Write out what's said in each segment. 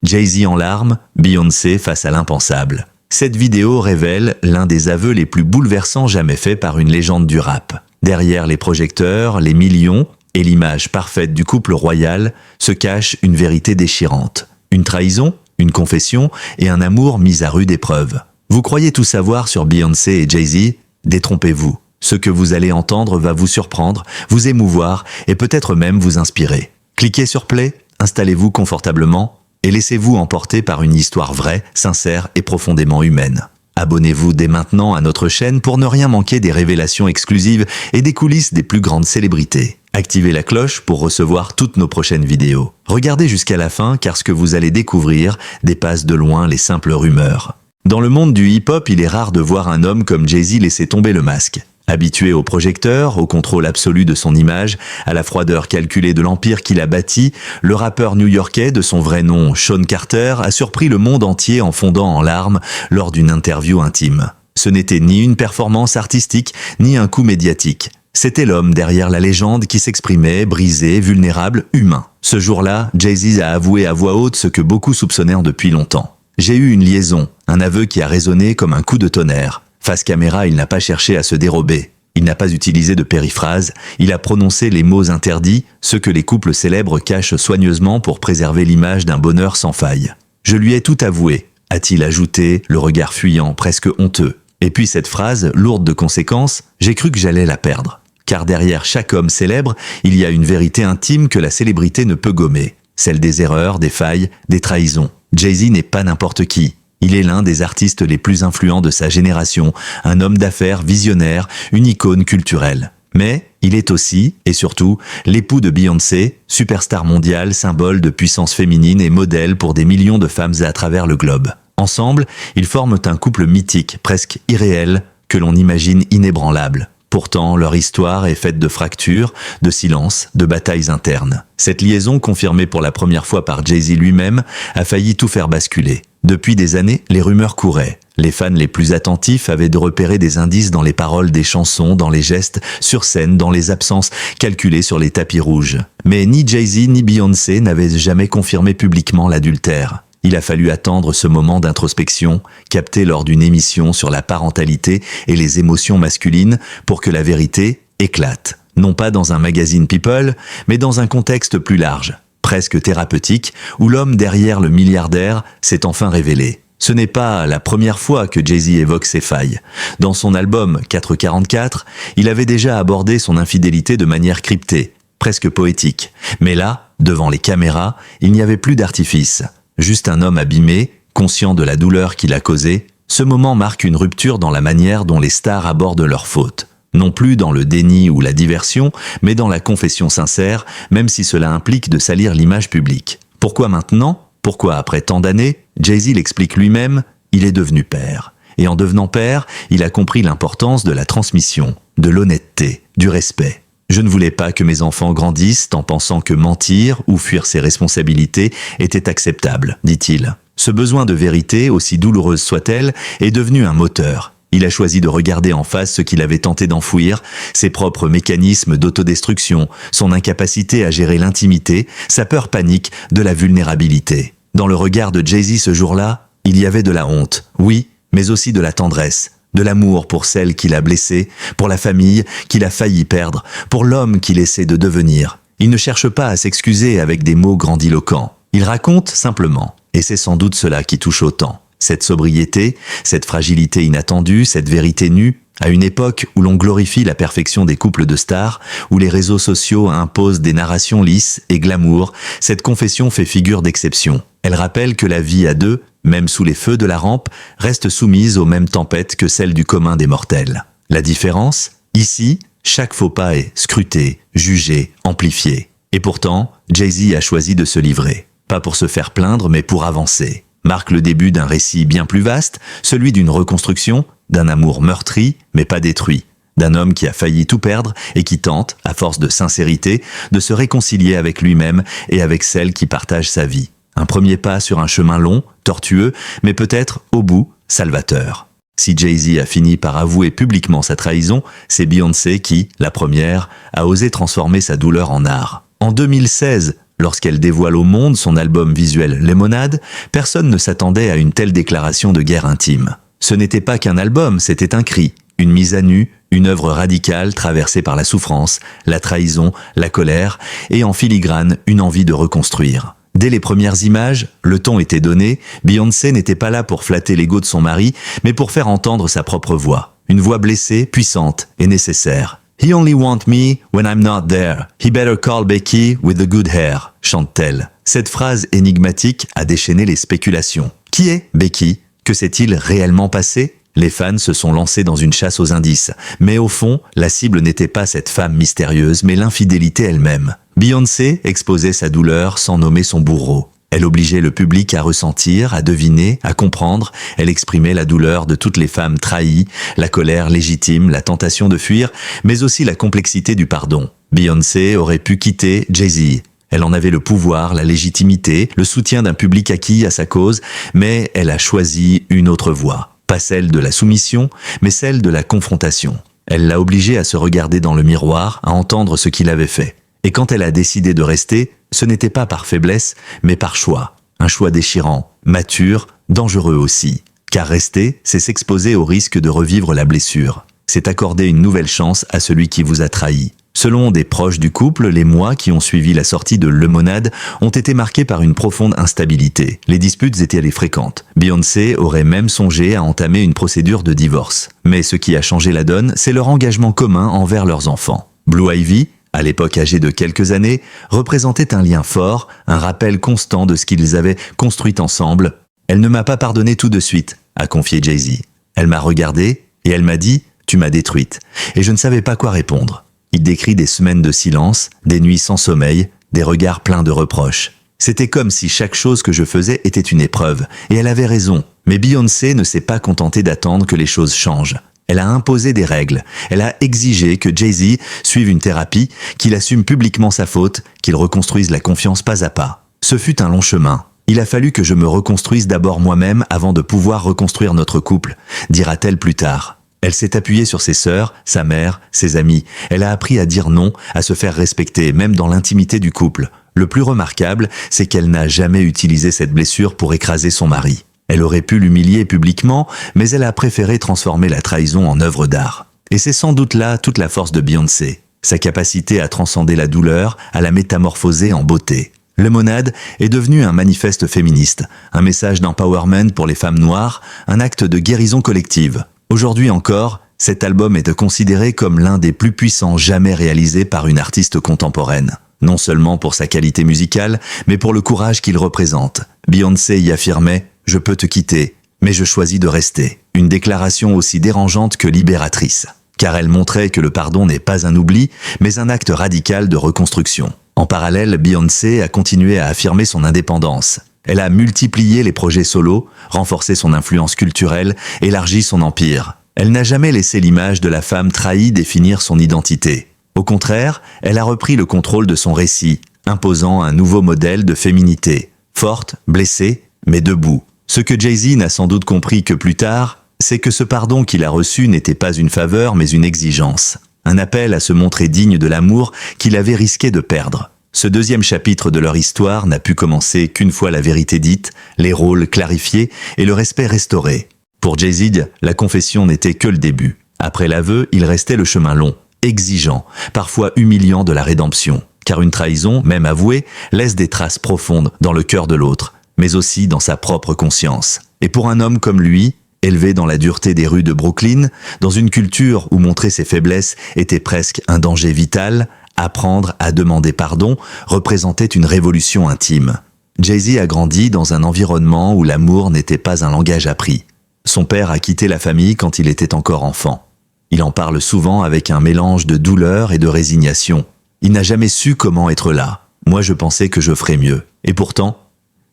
Jay-Z en larmes, Beyoncé face à l'impensable. Cette vidéo révèle l'un des aveux les plus bouleversants jamais faits par une légende du rap. Derrière les projecteurs, les millions et l'image parfaite du couple royal se cache une vérité déchirante. Une trahison, une confession et un amour mis à rude épreuve. Vous croyez tout savoir sur Beyoncé et Jay-Z? Détrompez-vous. Ce que vous allez entendre va vous surprendre, vous émouvoir et peut-être même vous inspirer. Cliquez sur Play, installez-vous confortablement et laissez-vous emporter par une histoire vraie, sincère et profondément humaine. Abonnez-vous dès maintenant à notre chaîne pour ne rien manquer des révélations exclusives et des coulisses des plus grandes célébrités. Activez la cloche pour recevoir toutes nos prochaines vidéos. Regardez jusqu'à la fin car ce que vous allez découvrir dépasse de loin les simples rumeurs. Dans le monde du hip-hop, il est rare de voir un homme comme Jay-Z laisser tomber le masque. Habitué au projecteur, au contrôle absolu de son image, à la froideur calculée de l'empire qu'il a bâti, le rappeur new-yorkais, de son vrai nom Sean Carter, a surpris le monde entier en fondant en larmes lors d'une interview intime. Ce n'était ni une performance artistique, ni un coup médiatique. C'était l'homme derrière la légende qui s'exprimait, brisé, vulnérable, humain. Ce jour-là, Jay-Z a avoué à voix haute ce que beaucoup soupçonnèrent depuis longtemps. J'ai eu une liaison, un aveu qui a résonné comme un coup de tonnerre. Face caméra, il n'a pas cherché à se dérober. Il n'a pas utilisé de périphrase, il a prononcé les mots interdits, ceux que les couples célèbres cachent soigneusement pour préserver l'image d'un bonheur sans faille. « Je lui ai tout avoué », a-t-il ajouté, le regard fuyant, presque honteux. Et puis cette phrase, lourde de conséquences, j'ai cru que j'allais la perdre. Car derrière chaque homme célèbre, il y a une vérité intime que la célébrité ne peut gommer. Celle des erreurs, des failles, des trahisons. Jay-Z n'est pas n'importe qui. Il est l'un des artistes les plus influents de sa génération, un homme d'affaires visionnaire, une icône culturelle. Mais il est aussi, et surtout, l'époux de Beyoncé, superstar mondiale, symbole de puissance féminine et modèle pour des millions de femmes à travers le globe. Ensemble, ils forment un couple mythique, presque irréel, que l'on imagine inébranlable. Pourtant, leur histoire est faite de fractures, de silences, de batailles internes. Cette liaison, confirmée pour la première fois par Jay-Z lui-même, a failli tout faire basculer. Depuis des années, les rumeurs couraient. Les fans les plus attentifs avaient de repérer des indices dans les paroles des chansons, dans les gestes, sur scène, dans les absences, calculées sur les tapis rouges. Mais ni Jay-Z ni Beyoncé n'avaient jamais confirmé publiquement l'adultère. Il a fallu attendre ce moment d'introspection, capté lors d'une émission sur la parentalité et les émotions masculines, pour que la vérité éclate. Non pas dans un magazine People, mais dans un contexte plus large, presque thérapeutique, où l'homme derrière le milliardaire s'est enfin révélé. Ce n'est pas la première fois que Jay-Z évoque ses failles. Dans son album 444, il avait déjà abordé son infidélité de manière cryptée, presque poétique. Mais là, devant les caméras, il n'y avait plus d'artifice. Juste un homme abîmé, conscient de la douleur qu'il a causée, ce moment marque une rupture dans la manière dont les stars abordent leurs fautes. Non plus dans le déni ou la diversion, mais dans la confession sincère, même si cela implique de salir l'image publique. Pourquoi maintenant? Pourquoi après tant d'années? Jay-Z l'explique lui-même, il est devenu père. Et en devenant père, il a compris l'importance de la transmission, de l'honnêteté, du respect. Je ne voulais pas que mes enfants grandissent en pensant que mentir ou fuir ses responsabilités était acceptable, dit-il. Ce besoin de vérité, aussi douloureuse soit-elle, est devenu un moteur. Il a choisi de regarder en face ce qu'il avait tenté d'enfouir, ses propres mécanismes d'autodestruction, son incapacité à gérer l'intimité, sa peur panique de la vulnérabilité. Dans le regard de Jay-Z ce jour-là, il y avait de la honte, oui, mais aussi de la tendresse. De l'amour pour celle qu'il a blessée, pour la famille qu'il a failli perdre, pour l'homme qu'il essaie de devenir. Il ne cherche pas à s'excuser avec des mots grandiloquents. Il raconte simplement, et c'est sans doute cela qui touche autant. Cette sobriété, cette fragilité inattendue, cette vérité nue, à une époque où l'on glorifie la perfection des couples de stars, où les réseaux sociaux imposent des narrations lisses et glamour, cette confession fait figure d'exception. Elle rappelle que la vie à deux, même sous les feux de la rampe, reste soumise aux mêmes tempêtes que celles du commun des mortels. La différence? Ici, chaque faux pas est scruté, jugé, amplifié. Et pourtant, Jay-Z a choisi de se livrer. Pas pour se faire plaindre, mais pour avancer. Marque le début d'un récit bien plus vaste, celui d'une reconstruction, d'un amour meurtri, mais pas détruit. D'un homme qui a failli tout perdre et qui tente, à force de sincérité, de se réconcilier avec lui-même et avec celle qui partage sa vie. Un premier pas sur un chemin long, tortueux, mais peut-être, au bout, salvateur. Si Jay-Z a fini par avouer publiquement sa trahison, c'est Beyoncé qui, la première, a osé transformer sa douleur en art. En 2016, Lorsqu'elle dévoile au monde son album visuel Lemonade, personne ne s'attendait à une telle déclaration de guerre intime. Ce n'était pas qu'un album, c'était un cri, une mise à nu, une œuvre radicale traversée par la souffrance, la trahison, la colère et en filigrane une envie de reconstruire. Dès les premières images, le ton était donné, Beyoncé n'était pas là pour flatter l'ego de son mari, mais pour faire entendre sa propre voix. Une voix blessée, puissante et nécessaire. « He only want me when I'm not there. He better call Becky with the good hair », chante-t-elle. Cette phrase énigmatique a déchaîné les spéculations. Qui est Becky? Que s'est-il réellement passé? Les fans se sont lancés dans une chasse aux indices. Mais au fond, la cible n'était pas cette femme mystérieuse, mais l'infidélité elle-même. Beyoncé exposait sa douleur sans nommer son bourreau. Elle obligeait le public à ressentir, à deviner, à comprendre. Elle exprimait la douleur de toutes les femmes trahies, la colère légitime, la tentation de fuir, mais aussi la complexité du pardon. Beyoncé aurait pu quitter Jay-Z. Elle en avait le pouvoir, la légitimité, le soutien d'un public acquis à sa cause, mais elle a choisi une autre voie. Pas celle de la soumission, mais celle de la confrontation. Elle l'a obligé à se regarder dans le miroir, à entendre ce qu'il avait fait. Et quand elle a décidé de rester, ce n'était pas par faiblesse, mais par choix. Un choix déchirant, mature, dangereux aussi. Car rester, c'est s'exposer au risque de revivre la blessure. C'est accorder une nouvelle chance à celui qui vous a trahi. Selon des proches du couple, les mois qui ont suivi la sortie de Lemonade ont été marqués par une profonde instabilité. Les disputes étaient fréquentes. Beyoncé aurait même songé à entamer une procédure de divorce. Mais ce qui a changé la donne, c'est leur engagement commun envers leurs enfants. Blue Ivy, à l'époque âgée de quelques années, représentait un lien fort, un rappel constant de ce qu'ils avaient construit ensemble. « Elle ne m'a pas pardonné tout de suite », a confié Jay-Z. « Elle m'a regardé et elle m'a dit « Tu m'as détruite ». Et je ne savais pas quoi répondre. Il décrit des semaines de silence, des nuits sans sommeil, des regards pleins de reproches. C'était comme si chaque chose que je faisais était une épreuve, et elle avait raison. Mais Beyoncé ne s'est pas contentée d'attendre que les choses changent. Elle a imposé des règles. Elle a exigé que Jay-Z suive une thérapie, qu'il assume publiquement sa faute, qu'il reconstruise la confiance pas à pas. Ce fut un long chemin. Il a fallu que je me reconstruise d'abord moi-même avant de pouvoir reconstruire notre couple, dira-t-elle plus tard. Elle s'est appuyée sur ses sœurs, sa mère, ses amis. Elle a appris à dire non, à se faire respecter, même dans l'intimité du couple. Le plus remarquable, c'est qu'elle n'a jamais utilisé cette blessure pour écraser son mari. Elle aurait pu l'humilier publiquement, mais elle a préféré transformer la trahison en œuvre d'art. Et c'est sans doute là toute la force de Beyoncé, sa capacité à transcender la douleur, à la métamorphoser en beauté. Lemonade est devenu un manifeste féministe, un message d'empowerment pour les femmes noires, un acte de guérison collective. Aujourd'hui encore, cet album est considéré comme l'un des plus puissants jamais réalisés par une artiste contemporaine. Non seulement pour sa qualité musicale, mais pour le courage qu'il représente. Beyoncé y affirmait « Je peux te quitter, mais je choisis de rester ». Une déclaration aussi dérangeante que libératrice. Car elle montrait que le pardon n'est pas un oubli, mais un acte radical de reconstruction. En parallèle, Beyoncé a continué à affirmer son indépendance. Elle a multiplié les projets solos, renforcé son influence culturelle, élargi son empire. Elle n'a jamais laissé l'image de la femme trahie définir son identité. Au contraire, elle a repris le contrôle de son récit, imposant un nouveau modèle de féminité. Forte, blessée, mais debout. Ce que Jay-Z n'a sans doute compris que plus tard, c'est que ce pardon qu'il a reçu n'était pas une faveur mais une exigence. Un appel à se montrer digne de l'amour qu'il avait risqué de perdre. Ce deuxième chapitre de leur histoire n'a pu commencer qu'une fois la vérité dite, les rôles clarifiés et le respect restauré. Pour Jay-Z, la confession n'était que le début. Après l'aveu, il restait le chemin long, exigeant, parfois humiliant de la rédemption. Car une trahison, même avouée, laisse des traces profondes dans le cœur de l'autre, mais aussi dans sa propre conscience. Et pour un homme comme lui, élevé dans la dureté des rues de Brooklyn, dans une culture où montrer ses faiblesses était presque un danger vital, apprendre à demander pardon représentait une révolution intime. Jay-Z a grandi dans un environnement où l'amour n'était pas un langage appris. Son père a quitté la famille quand il était encore enfant. Il en parle souvent avec un mélange de douleur et de résignation. Il n'a jamais su comment être là. Moi, je pensais que je ferais mieux. Et pourtant,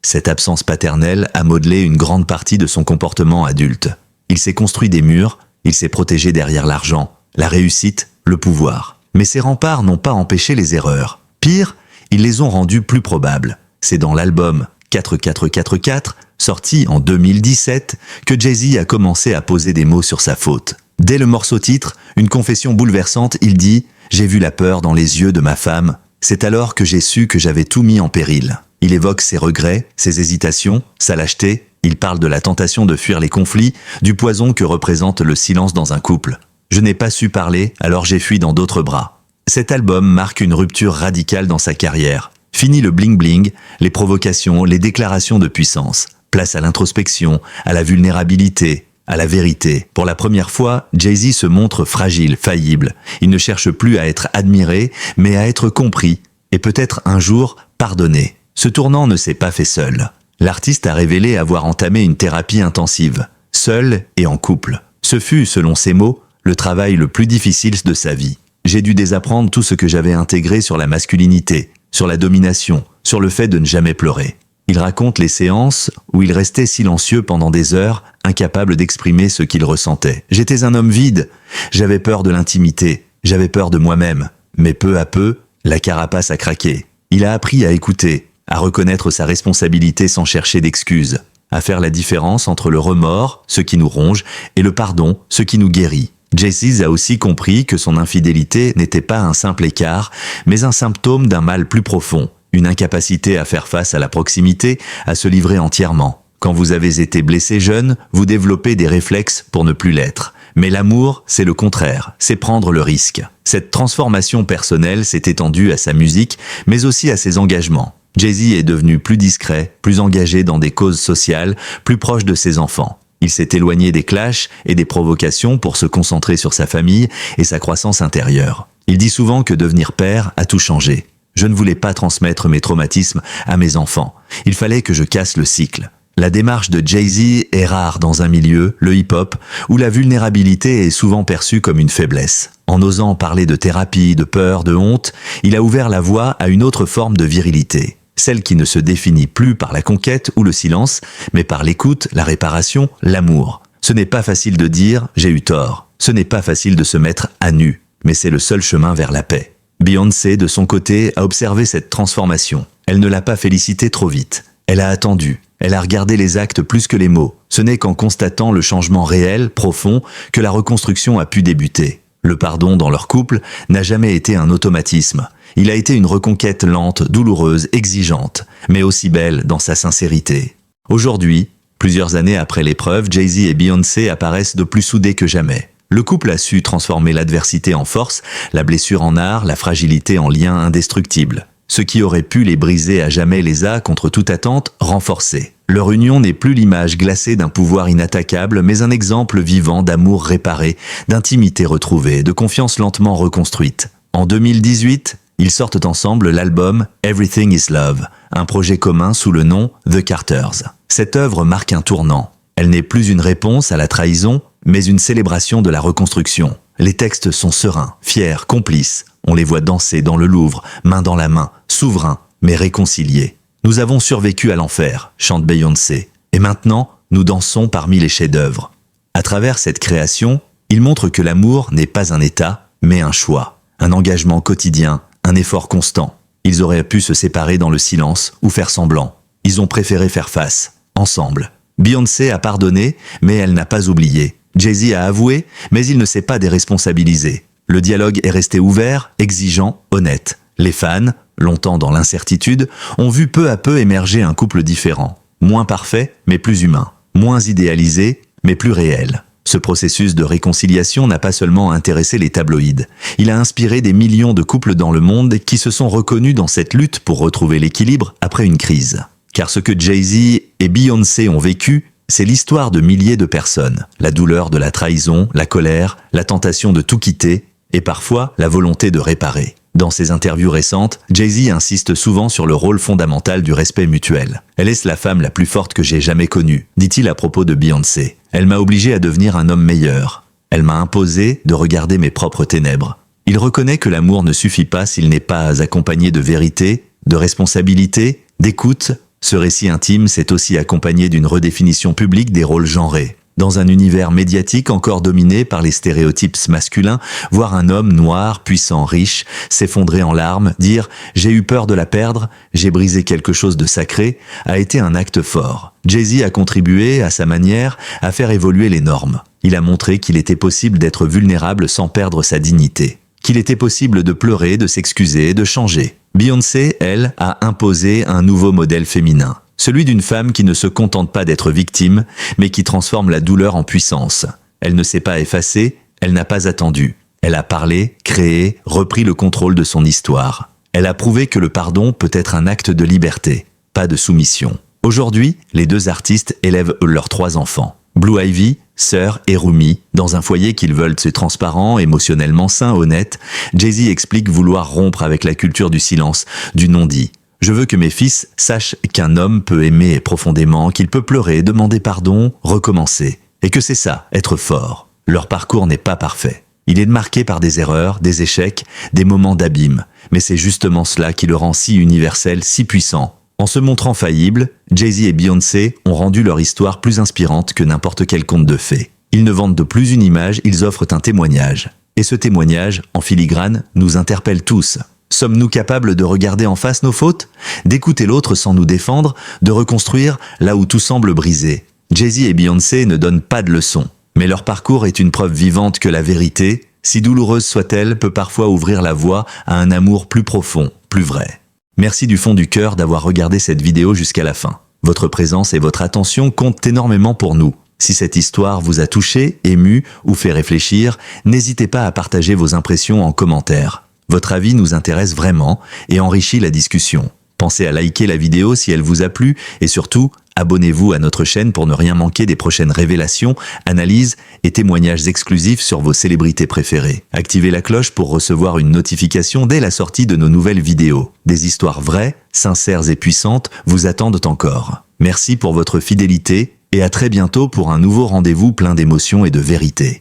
cette absence paternelle a modelé une grande partie de son comportement adulte. Il s'est construit des murs, il s'est protégé derrière l'argent, la réussite, le pouvoir. Mais ces remparts n'ont pas empêché les erreurs. Pire, ils les ont rendues plus probables. C'est dans l'album 4444, sorti en 2017, que Jay-Z a commencé à poser des mots sur sa faute. Dès le morceau titre, une confession bouleversante, il dit « J'ai vu la peur dans les yeux de ma femme, C'est alors que j'ai su que j'avais tout mis en péril. Il évoque ses regrets, ses hésitations, sa lâcheté. Il parle de la tentation de fuir les conflits, du poison que représente le silence dans un couple. Je n'ai pas su parler, alors j'ai fui dans d'autres bras. Cet album marque une rupture radicale dans sa carrière. Fini le bling-bling, les provocations, les déclarations de puissance. Place à l'introspection, à la vulnérabilité, à la vérité. Pour la première fois, Jay-Z se montre fragile, faillible. Il ne cherche plus à être admiré, mais à être compris, et peut-être un jour pardonné. Ce tournant ne s'est pas fait seul. L'artiste a révélé avoir entamé une thérapie intensive, seul et en couple. Ce fut, selon ses mots, le travail le plus difficile de sa vie. J'ai dû désapprendre tout ce que j'avais intégré sur la masculinité, sur la domination, sur le fait de ne jamais pleurer. Il raconte les séances où il restait silencieux pendant des heures, incapable d'exprimer ce qu'il ressentait. J'étais un homme vide, j'avais peur de l'intimité, j'avais peur de moi-même. Mais peu à peu, la carapace a craqué. Il a appris à écouter, à reconnaître sa responsabilité sans chercher d'excuses, à faire la différence entre le remords, ce qui nous ronge, et le pardon, ce qui nous guérit. Jay-Z a aussi compris que son infidélité n'était pas un simple écart, mais un symptôme d'un mal plus profond, une incapacité à faire face à la proximité, à se livrer entièrement. Quand vous avez été blessé jeune, vous développez des réflexes pour ne plus l'être. Mais l'amour, c'est le contraire, c'est prendre le risque. Cette transformation personnelle s'est étendue à sa musique, mais aussi à ses engagements. Jay-Z est devenu plus discret, plus engagé dans des causes sociales, plus proche de ses enfants. Il s'est éloigné des clashs et des provocations pour se concentrer sur sa famille et sa croissance intérieure. Il dit souvent que devenir père a tout changé. Je ne voulais pas transmettre mes traumatismes à mes enfants. Il fallait que je casse le cycle. La démarche de Jay-Z est rare dans un milieu, le hip-hop, où la vulnérabilité est souvent perçue comme une faiblesse. En osant parler de thérapie, de peur, de honte, il a ouvert la voie à une autre forme de virilité. Celle qui ne se définit plus par la conquête ou le silence, mais par l'écoute, la réparation, l'amour. Ce n'est pas facile de dire « j'ai eu tort ». Ce n'est pas facile de se mettre à nu, mais c'est le seul chemin vers la paix. Beyoncé, de son côté, a observé cette transformation. Elle ne l'a pas félicité trop vite. Elle a attendu. Elle a regardé les actes plus que les mots. Ce n'est qu'en constatant le changement réel, profond, que la reconstruction a pu débuter. Le pardon dans leur couple n'a jamais été un automatisme. Il a été une reconquête lente, douloureuse, exigeante, mais aussi belle dans sa sincérité. Aujourd'hui, plusieurs années après l'épreuve, Jay-Z et Beyoncé apparaissent de plus soudés que jamais. Le couple a su transformer l'adversité en force, la blessure en art, la fragilité en lien indestructible. Ce qui aurait pu les briser à jamais les a, contre toute attente, renforcés. Leur union n'est plus l'image glacée d'un pouvoir inattaquable, mais un exemple vivant d'amour réparé, d'intimité retrouvée, de confiance lentement reconstruite. En 2018, ils sortent ensemble l'album Everything is Love, un projet commun sous le nom The Carters. Cette œuvre marque un tournant. Elle n'est plus une réponse à la trahison, mais une célébration de la reconstruction. Les textes sont sereins, fiers, complices. On les voit danser dans le Louvre, main dans la main, souverains, mais réconciliés. Nous avons survécu à l'enfer, chante Beyoncé. Et maintenant, nous dansons parmi les chefs-d'œuvre. À travers cette création, ils montrent que l'amour n'est pas un état, mais un choix. Un engagement quotidien, un effort constant. Ils auraient pu se séparer dans le silence ou faire semblant. Ils ont préféré faire face, ensemble. Beyoncé a pardonné, mais elle n'a pas oublié. Jay-Z a avoué, mais il ne s'est pas déresponsabilisé. Le dialogue est resté ouvert, exigeant, honnête. Les fans, longtemps dans l'incertitude, ont vu peu à peu émerger un couple différent. Moins parfait, mais plus humain. Moins idéalisé, mais plus réel. Ce processus de réconciliation n'a pas seulement intéressé les tabloïds. Il a inspiré des millions de couples dans le monde qui se sont reconnus dans cette lutte pour retrouver l'équilibre après une crise. Car ce que Jay-Z et Beyoncé ont vécu, c'est l'histoire de milliers de personnes. La douleur de la trahison, la colère, la tentation de tout quitter, et parfois la volonté de réparer. Dans ses interviews récentes, Jay-Z insiste souvent sur le rôle fondamental du respect mutuel. « Elle est la femme la plus forte que j'ai jamais connue », dit-il à propos de Beyoncé. « Elle m'a obligé à devenir un homme meilleur. Elle m'a imposé de regarder mes propres ténèbres. » Il reconnaît que l'amour ne suffit pas s'il n'est pas accompagné de vérité, de responsabilité, d'écoute. Ce récit intime s'est aussi accompagné d'une redéfinition publique des rôles genrés. Dans un univers médiatique encore dominé par les stéréotypes masculins, voir un homme noir, puissant, riche, s'effondrer en larmes, dire « j'ai eu peur de la perdre, j'ai brisé quelque chose de sacré » a été un acte fort. Jay-Z a contribué, à sa manière, à faire évoluer les normes. Il a montré qu'il était possible d'être vulnérable sans perdre sa dignité. qu'il était possible de pleurer, de s'excuser, de changer. Beyoncé, elle, a imposé un nouveau modèle féminin. Celui d'une femme qui ne se contente pas d'être victime, mais qui transforme la douleur en puissance. Elle ne s'est pas effacée, elle n'a pas attendu. Elle a parlé, créé, repris le contrôle de son histoire. Elle a prouvé que le pardon peut être un acte de liberté, pas de soumission. Aujourd'hui, les deux artistes élèvent leurs 3 enfants. Blue Ivy, sœur et Rumi, dans un foyer qu'ils veulent se transparent, émotionnellement sain, honnête, Jay-Z explique vouloir rompre avec la culture du silence, du non-dit. Je veux que mes fils sachent qu'un homme peut aimer profondément, qu'il peut pleurer, demander pardon, recommencer. Et que c'est ça, être fort. Leur parcours n'est pas parfait. Il est marqué par des erreurs, des échecs, des moments d'abîme. Mais c'est justement cela qui le rend si universel, si puissant. En se montrant faillibles, Jay-Z et Beyoncé ont rendu leur histoire plus inspirante que n'importe quel conte de fées. Ils ne vendent de plus une image, ils offrent un témoignage. Et ce témoignage, en filigrane, nous interpelle tous. Sommes-nous capables de regarder en face nos fautes, d'écouter l'autre sans nous défendre, de reconstruire là où tout semble brisé? Jay-Z et Beyoncé ne donnent pas de leçons, mais leur parcours est une preuve vivante que la vérité, si douloureuse soit-elle, peut parfois ouvrir la voie à un amour plus profond, plus vrai. Merci du fond du cœur d'avoir regardé cette vidéo jusqu'à la fin. Votre présence et votre attention comptent énormément pour nous. Si cette histoire vous a touché, ému ou fait réfléchir, n'hésitez pas à partager vos impressions en commentaire. Votre avis nous intéresse vraiment et enrichit la discussion. Pensez à liker la vidéo si elle vous a plu et surtout, abonnez-vous à notre chaîne pour ne rien manquer des prochaines révélations, analyses et témoignages exclusifs sur vos célébrités préférées. Activez la cloche pour recevoir une notification dès la sortie de nos nouvelles vidéos. Des histoires vraies, sincères et puissantes vous attendent encore. Merci pour votre fidélité et à très bientôt pour un nouveau rendez-vous plein d'émotions et de vérité.